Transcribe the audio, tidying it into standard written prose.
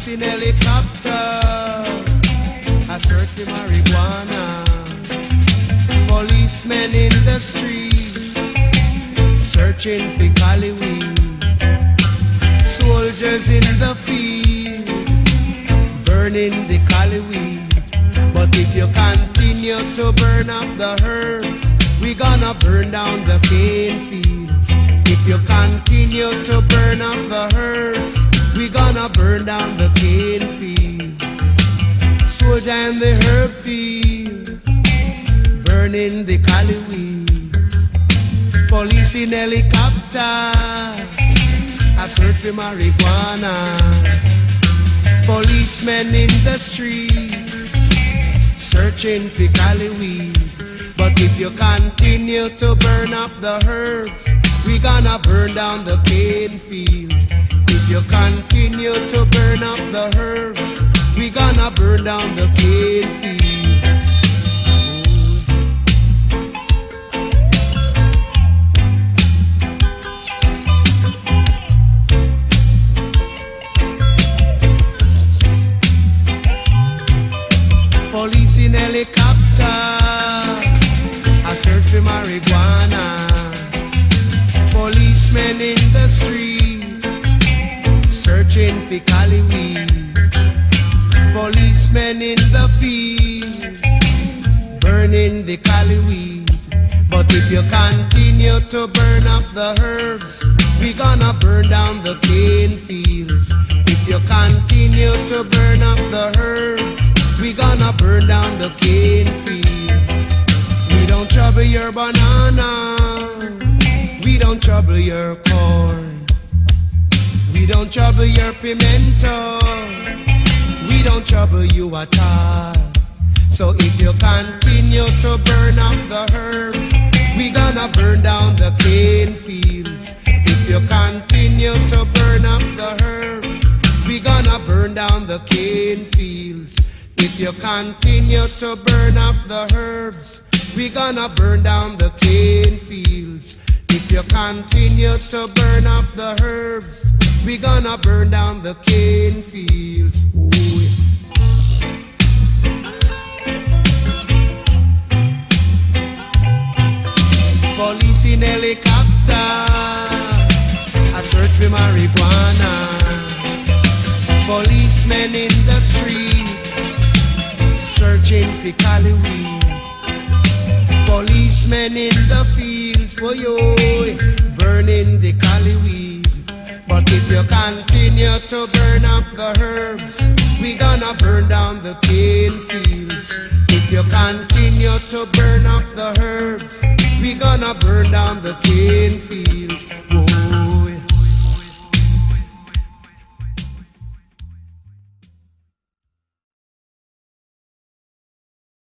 Police in helicopter, a search for marijuana. Policemen in the streets, searching for cali weed. Soldiers in the field, burning the cali weed. But if you continue to burn up the herbs, we gonna burn down the cane fields. If you continue to burn up the herbs, we gonna burn down the cane fields. Soldier in the herb field, burning the cali weed. Police in helicopter, a search for marijuana. Policemen in the streets, searching for cali weed. But if you continue to burn up the herbs, we gonna burn down the cane field. If you continue to burn up the herbs, we gonna burn down the cane field. Police in helicopter, a search for marijuana. Policemen in the streets, searching for cali weed. Policemen in the field, burning the cali weed. But if you continue to burn up the herbs, we gonna burn down the cane fields. If you continue to burn up the herbs, we gonna burn down the cane fields. We don't trouble your banana, we don't trouble your corn. We don't trouble your pimento, we don't trouble you at all. So if you continue to burn up the herbs, we gonna burn down the cane fields. If you continue to burn up the herbs, we gonna burn down the cane fields. If you continue to burn up the herbs, we gonna burn down the cane fields. If you continue to burn up the herbs, we gonna burn down the cane fields. Ooh. Police in helicopter, a search for marijuana. Policemen in the streets, searching for cali weed. Policemen in the fields, burning the cali weed. But if you continue to burn up the herbs, we gonna burn down the cane fields. If you continue to burn up the herbs, we gonna burn down the cane fields.